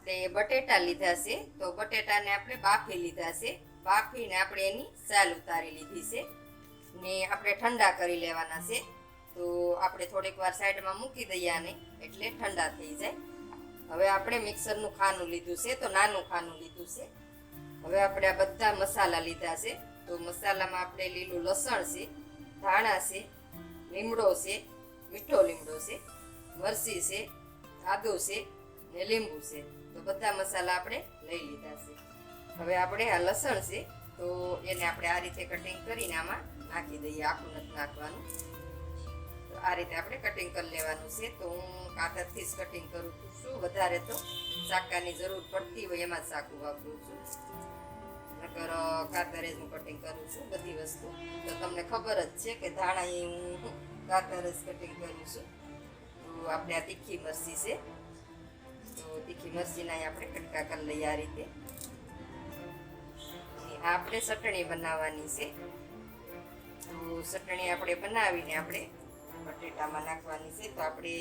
આપણે બટેટા લીધા છે, તો બટેટાને આપણે બાફી લીધા છે. બાફીને આપણે એની સાલ ઉતારી લીધી છે ને આપણે ઠંડા કરી લેવાના છે. તો આપણે થોડીક વાર સાઈડમાં મૂકી દઈએ આને, એટલે ઠંડા થઈ જાય. હવે આપણે મિક્સરનું ખાનું લીધું છે, તો નાનું ખાનું લીધું છે. હવે આપણે આ બધા મસાલા લીધા છે. તો મસાલામાં આપણે લીલું લસણ છે, ધાણા છે, લીમડો છે, મીઠો લીમડો છે, મરચી છે, આદુ છે ને લીંબુ છે. તો બધા મસાલા આપણે લઈ લીધા છે. હવે આપણે આ લસણ છે, તો એને આપણે આ રીતે કટિંગ કરીને આમાં નાખી દઈએ. આખું નથી નાખવાનું, તો આ રીતે આપણે કટિંગ કરી લેવાનું છે. તો હું કાતરથી જ કટિંગ કરું છું. વધારે તો ચાકાની જરૂર પડતી હોય એમાં જ ચાકુ વાપરું છું, નકર કાતરે જ હું કટિંગ કરું છું બધી વસ્તુ. તો તમને ખબર જ છે કે ધાણા એ હું કાતર જ કટિંગ કરું છું. તો આપણે આ તીખી મરચી છે, તો તીખી મરચીના આપણે કટકા કરી લઈએ આ રીતે. આપણે ચટણી બનાવવાની છે, તો ચટણી આપણે બનાવીને આપણે બટેટામાં નાખવાની છે. તો આપણે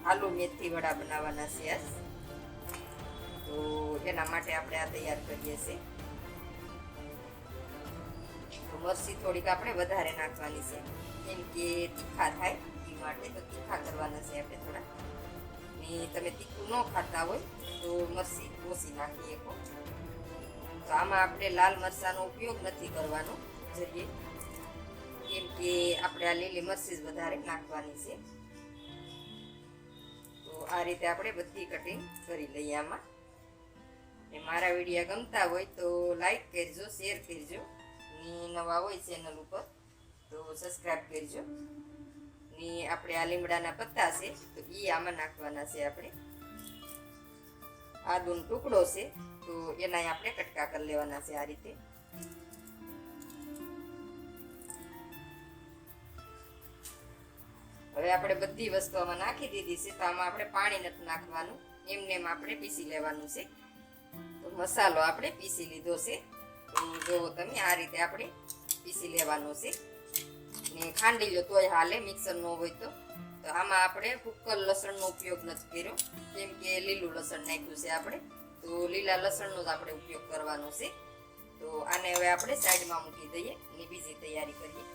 આલુ મેથી વડા બનાવવાના છે આજ, તો એના માટે આપણે આ તૈયાર કરીએ છીએ. તો મરચી થોડીક આપણે વધારે નાખવાની છે, કેમ કે તીખા થાય એ માટે. તો તીખા કરવાના છે આપણે થોડા. ને તમે તીખું ન ખાતા હોય તો મરચી ઓછી નાખી શકો. તો આમાં આપણે લાલ મરચાંનો ઉપયોગ નથી કરવાનો જરીએ, કેમ કે આપણે આ લીલી મરચી જ વધારે નાખવાની છે. તો આ રીતે આપણે બધી કટિંગ કરી લઈએ આમાં. ને મારા વિડીયો ગમતા હોય તો લાઈક કરજો, શેર કરજો, ને નવા હોય ચેનલ ઉપર તો સબસ્ક્રાઈબ કરજો. ને આપણે આ લીમડાના પત્તા છે, તો એ આમાં નાખવાના છે. આપણે આદુનો ટુકડો છે, તો એના આપણે કટકા કરી લેવાના છે આ રીતે. હવે આપણે બધી વસ્તુ આમાં નાખી દીધી છે. તો આમાં આપણે પાણી નથી નાખવાનું, એમને એમ આપણે પીસી લેવાનું છે. તો મસાલો આપણે પીસી લીધો છે, તો જો તમે આ રીતે આપણે પીસી લેવાનો છે. ને ખાંડી લો તોય હાલે, મિક્સર ન હોય તો. તો આમાં આપણે હુક્કલ લસણનો ઉપયોગ નથી કર્યો, કેમ કે લીલું લસણ નાખ્યું છે આપણે. તો લીલા લસણનો જ આપણે ઉપયોગ કરવાનો છે. તો આને હવે આપણે સાઈડમાં મૂકી દઈએ અને બીજી તૈયારી કરીએ.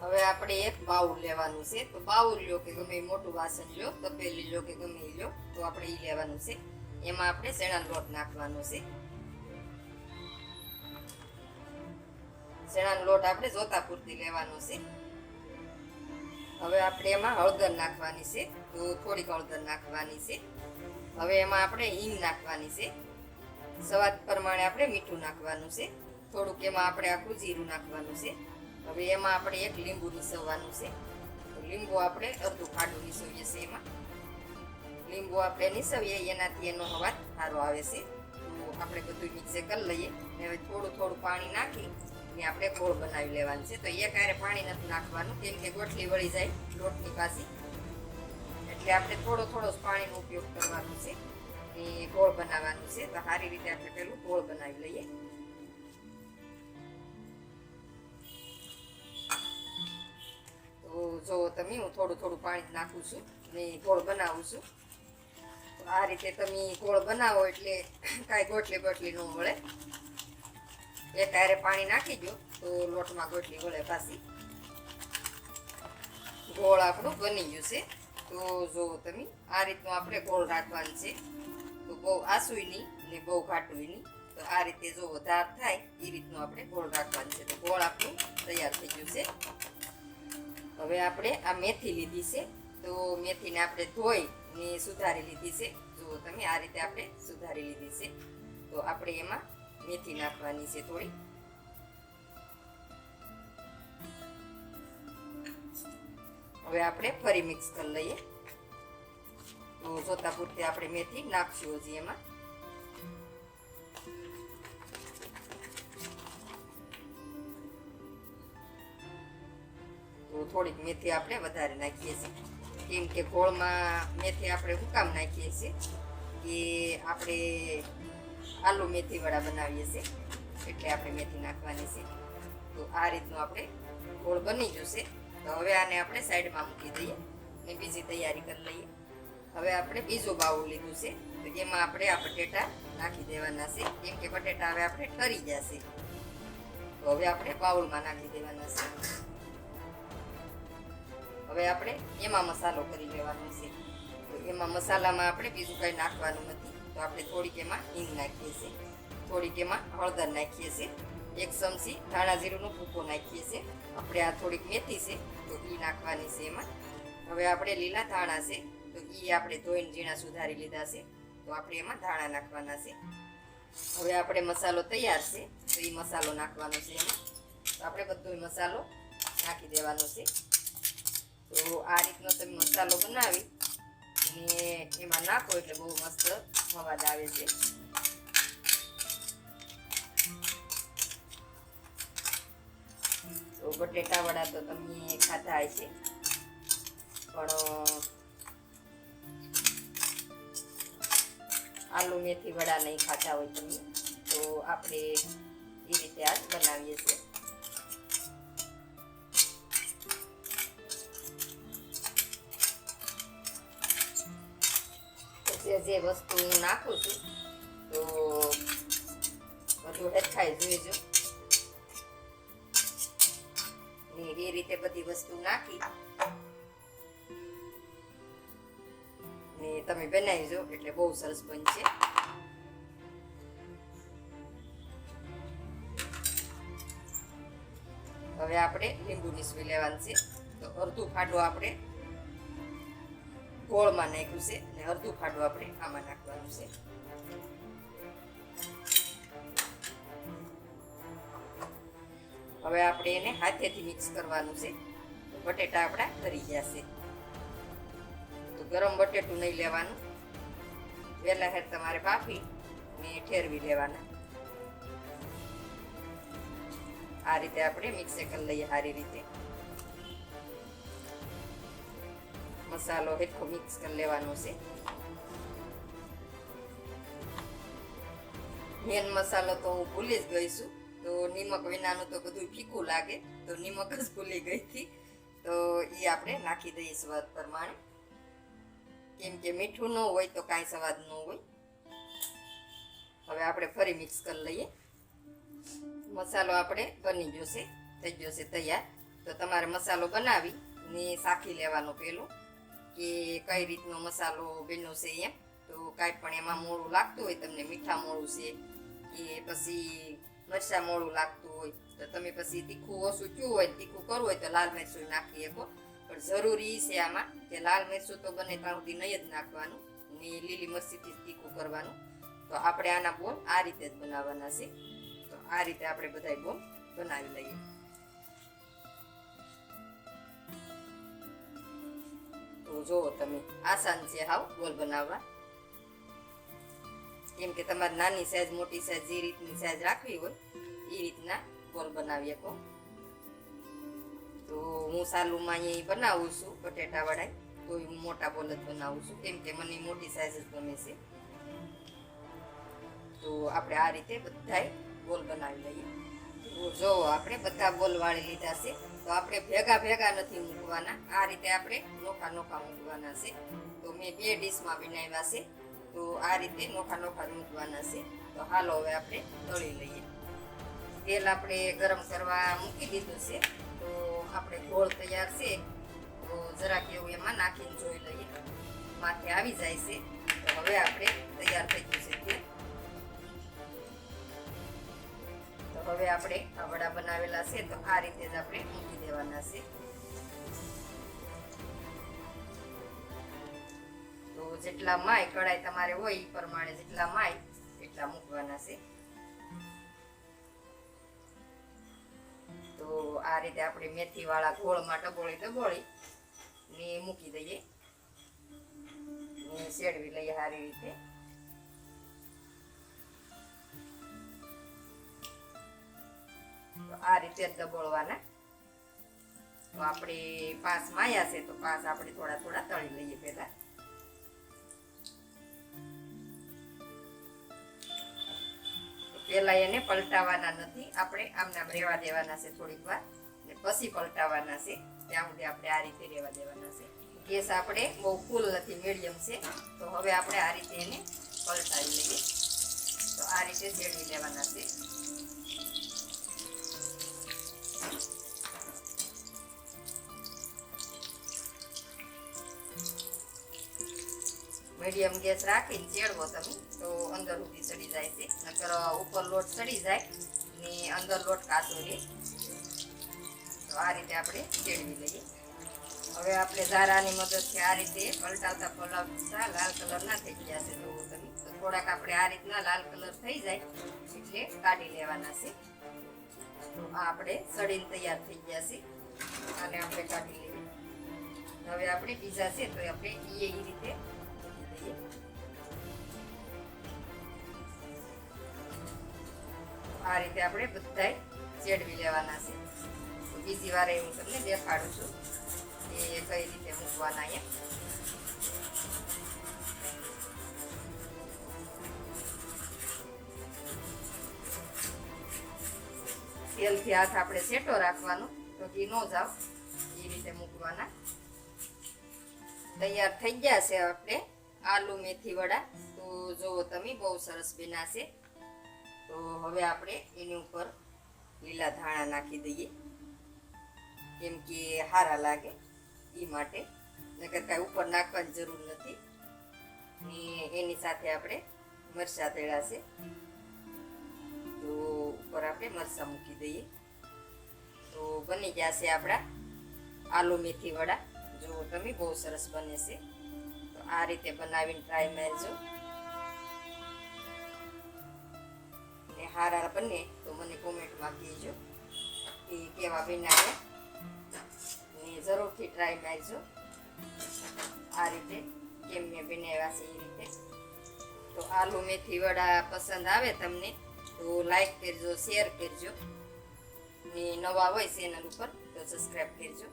હવે આપણે એક બાઉલ લેવાનું છે. તો બાઉલ લ્યો કે ગમે મોટું વાસણ લ્યો, તપેલી લ્યો કે ગમે એ લ્યો, તો આપણે એ લેવાનું છે. એમાં આપણે ચણાનો લોટ નાખવાનો છે. ચણાનો લોટ આપણે જોતા પૂરતી લેવાનો છે. હવે આપણે એમાં હળદર નાખવાની છે, તો થોડીક હળદર નાખવાની છે. હવે એમાં આપણે હિંગ નાખવાની છે. સ્વાદ પ્રમાણે આપણે મીઠું નાખવાનું છે. થોડુંક એમાં આપણે આખું જીરું નાખવાનું છે. હવે એમાં આપણે એક લીંબુ નીસવવાનું છે. તો લીંબુ આપણે અડધું ખાડું નીસવીએ છીએ. એમાં લીંબુ આપણે નીસવીએ એનાથી એનો અવાજ સારો આવે છે. તો આપણે બધું મિક્સ કરી લઈએ. હવે થોડું થોડું પાણી નાખી ને આપણે ગોળ બનાવી લેવાનું છે. તો એક હારે પાણી નથી નાખવાનું, કેમ કે ગોઠલી વળી જાય લોટની પાછી, એટલે આપણે થોડો થોડો પાણીનો ઉપયોગ કરવાનો છે ને ગોળ બનાવવાનું છે. તો સારી રીતે આપણે પેલું ગોળ બનાવી લઈએ. તો જો તમે હું થોડું થોડું પાણી નાખું છું ને ગોળ બનાવું છું. તો આ રીતે તમે ગોળ બનાવો એટલે કાંઈ ગોટલી બોટલી ન વળે. એક હારે પાણી નાખી દો તો લોટમાં ગોટલી વળે પાછી. ગોળ આપણું બની ગયું છે. તો જો તમે આ રીતનું આપણે ગોળ રાખવાનું છે. તો બહુ આસુય નહીં ને બહુ ઘાટું નહીં. તો આ રીતે જો ધાર થાય એ રીતનું આપણે ગોળ રાખવાનું છે. તો ગોળ આપણું તૈયાર થઈ ગયું છે. હવે આપણે આ મેથી લીધી છે, તો મેથીને આપણે ધોઈ ને સુધારી લીધી છે. જો તમે આ રીતે આપણે સુધારી લીધી છે. તો આપણે એમાં મેથી નાખવાની છે થોડી. હવે આપણે ફરી મિક્સ કરી લઈએ. તો જોતા પૂરતી આપણે મેથી નાખશું હજી એમાં. તો થોડીક મેથી આપણે વધારે નાખીએ છીએ, કેમ કે ગોળમાં મેથી આપણે શું કામ નાખીએ છીએ કે આપણે આલુ મેથી વડા બનાવીએ છીએ, એટલે આપણે મેથી નાખવાની છે. તો આ રીતનું આપણે ગોળ બની જશે. તો હવે આને આપણે સાઈડમાં મૂકી દઈએ ને બીજી તૈયારી કરી લઈએ. હવે આપણે બીજું બાઉલ લીધું છે. તો એમાં આપણે આ બટેટા નાખી દેવાના છે, કેમ કે બટેટા હવે આપણે ઠરી જશે. તો હવે આપણે બાઉલમાં નાખી દેવાના છે. હવે આપણે એમાં મસાલો કરી લેવાનો છે. તો એમાં મસાલામાં આપણે બીજું કંઈ નાખવાનું નથી. તો આપણે થોડીક એમાં હિંગ નાખીએ છીએ, થોડીક એમાં હળદર નાખીએ છીએ, 1 ચમચી ધાણા જીરુંનો ભૂકો નાખીએ છીએ. આપણે આ થોડીક મેથી છે તો એ નાખવાની છે એમાં. હવે આપણે લીલા ધાણા છે તો એ આપણે ધોઈને ઝીણા સુધારી લીધા છે. તો આપણે એમાં ધાણા નાખવાના છે. હવે આપણે મસાલો તૈયાર છે તો એ મસાલો નાખવાનો છે એમાં. તો આપણે બધો મસાલો નાખી દેવાનો છે. તો આ રીતનો તમે મસાલો બનાવી ને એમાં નાખો એટલે બહુ મસ્ત અવાજ આવે છે. તો બટેટા વડા તો તમે ખાધા હશે, પણ આલુ મેથી વડા નહીં ખાતા હોય તમે, તો આપણે એ રીતે આજ બનાવીએ છીએ. જે વસ્તુ હું નાખું છું તો બધું હેરખાઈ જોઈજો. એ રીતે બધી વસ્તુ નાખી ને તમે બનાવીજો એટલે બહુ સરસ બનશે. હવે આપણે લીંબુ નીસવી લેવાનું છે. તો અડધું ફાડું આપણે ગોળમાં નાખ્યું છે અને અડધું ફાડું આપણે આમાં નાખવાનું છે. હવે આપણે એને હાથેથી મિક્સ કરવાનું છે. બટેટા આપણા તરી ગયા છે. તો ગરમ બટેટું નહીં લેવાનું, વહેલા હેર તમારે બાફી ને ઠેરવી લેવાના. આ રીતે આપણે મિક્સ કરી લઈએ સારી રીતે. મસાલો હેઠો મિક્સ કરી લેવાનો છે. મેન મસાલો તો હું ભૂલી જ ગઈ છું. તો નિમક વિનાનું તો બધું ફીકું લાગે, તો નિમક જ ભૂલી ગઈ હતી. તો એ આપણે નાખી દઈએ સ્વાદ પ્રમાણે, કેમ કે મીઠું ન હોય તો કાંઈ સ્વાદ ન હોય. હવે આપણે ફરી મિક્સ કરી લઈએ. મસાલો આપણે બની જશે, થઈ જશે તૈયાર. તો તમારે મસાલો બનાવી ને શાખી લેવાનો પેલું કે કઈ રીતનો મસાલો બન્યો છે એમ. તો કાંઈ પણ એમાં મોળું લાગતું હોય, તમને મીઠા મોળું છે કે પછી મરચાં મોળું લાગતું હોય, તો તમે પછી તીખું ઓછું ચૂ હોય, તીખું કરવું હોય તો લાલ મરચું નાખી શકો. પણ જરૂરી છે આમાં કે લાલ મરચું તો બને ત્યાં સુધી નહીં જ નાખવાનું ને લીલી મરચીથી તીખું કરવાનું. તો આપણે આના બોલ આ રીતે જ બનાવવાના છે. તો આ રીતે આપણે બધા બોલ બનાવી લઈએ. તો જુઓ તમે, આસાન છે હાવ બોલ બનાવવા. કેમ કે તમારે નાની સાઈઝ મોટી સાઈઝ જે રીતની સાઈઝ રાખવી હોય એ રીતના બોલ બનાવી શકો. તો હું સાલુમાં અહીં બનાવું છું બટેટા વડા, તો હું મોટા બોલ જ બનાવું છું, કેમ કે મને મોટી સાઈઝ જ ગમે છે. તો આપણે આ રીતે બધાય બોલ બનાવી લઈએ. તો જો આપણે બધા બોલ વાળી લીધા છે. તો આપણે ભેગા ભેગા નથી મૂકવાના, આ રીતે આપણે નોખા નોખા મૂકવાના છે. તો મેં 2 ડીશમાં બનાવ્યા છે. તો આ રીતે નોખા નોખા મૂકવાના છે. તો હાલો હવે આપણે તળી લઈએ. તેલ આપણે ગરમ કરવા મૂકી દીધું છે. તો આપણે ગોળ તૈયાર છે. તો જરાક એવું એમાં નાખીને જોઈ લઈએ, માથે આવી જાય છે. તો હવે આપણે તૈયાર થઈ ગયું છે તેલ. તો હવે આપણે આ વડા બનાવેલા છે તો આ રીતે જ આપણે મૂકી દેવાના છે. તો જેટલા માય કઢાઈ તમારે હોય એ પ્રમાણે જેટલા માય એટલા મૂકવાના છે. તો આ રીતે આપણે મેથી વાળા ગોળમાં ડબોળી ને મૂકી દઈએ ને શેડવી લઈએ સારી રીતે. તો આ રીતે જ દબોળવાના. તો આપણે 5 માયા છે તો 5 આપણે થોડા થોડા તળી લઈએ પહેલા. પેલા એને પલટાવાના નથી, આપણે આમનામ રેવા દેવાના છે થોડીક વાર ને પછી પલટાવાના છે. ત્યાં સુધી આપણે આ રીતે રેવા દેવાના છે. ગેસ આપણે બહુ ફૂલ નથી, મીડિયમ છે. તો હવે આપણે આ રીતે એને રીતે શેડી લેવાના છે. મીડિયમ ગેસ રાખીને ચેડવો તમે તો અંદર સુધી સડી જાય છે, નકર ઉપર લોટ સડી જાય ને અંદર લોટ કાચો રહે. તો આ રીતે આપણે ચેડવી લઈએ. હવે આપણે ધારાની મદદથી આ રીતે પલટાવતા પલટાવતા લાલ કલર ના થઈ ગયા છે. તો તમે તો થોડાક આપણે આ રીતના લાલ કલર થઈ જાય એટલે કાઢી લેવાના છે. તો આ આપણે સડીને તૈયાર થઈ ગયા છે, આને આપણે કાઢી લઈએ. હવે આપણે બીજા છે તો આપણે એ રીતે આ રીતે આપણે બધાય ચેડવી લેવાના છે. તો બીજી વાર હું તમને દેખાડું છું કે કઈ રીતે મૂકવાના. અહીંયા તેલથી હાથ આપણે સેટો રાખવાનો તો ઘી ન જાવ એ રીતે મૂકવાના. તૈયાર થઈ ગયા છે આપણે આલુ મેથી વડા. તો જુઓ તમે બહુ સરસ બન્યા. તો હવે આપણે એની ઉપર લીલા ધાણા નાખી દઈએ કેમ કે સારા લાગે એ માટે, નકર કાંઈ ઉપર નાખવાની જરૂર નથી. ને એની સાથે આપણે મરચાં તળ્યા છે તો ઉપર આપણે મરચાં મૂકી દઈએ. તો બની ગયા છે આપણા આલુ મેથી વડા. જુઓ તમે બહુ સરસ બને છે. તો આ રીતે બનાવીને ટ્રાય મારજો ને હારા બને તો મને કોમેન્ટમાં કહેજો કે કેવા બનાવ્યા ને જરૂરથી ટ્રાય મારજો આ રીતે કેમ મેં બનાવ્યા છે એ રીતે. તો આલુ મેથી વડા પસંદ આવે તમને તો લાઈક કરજો, શેર કરજો ને નવા હોય ચેનલ ઉપર તો સબસ્ક્રાઈબ કરજો.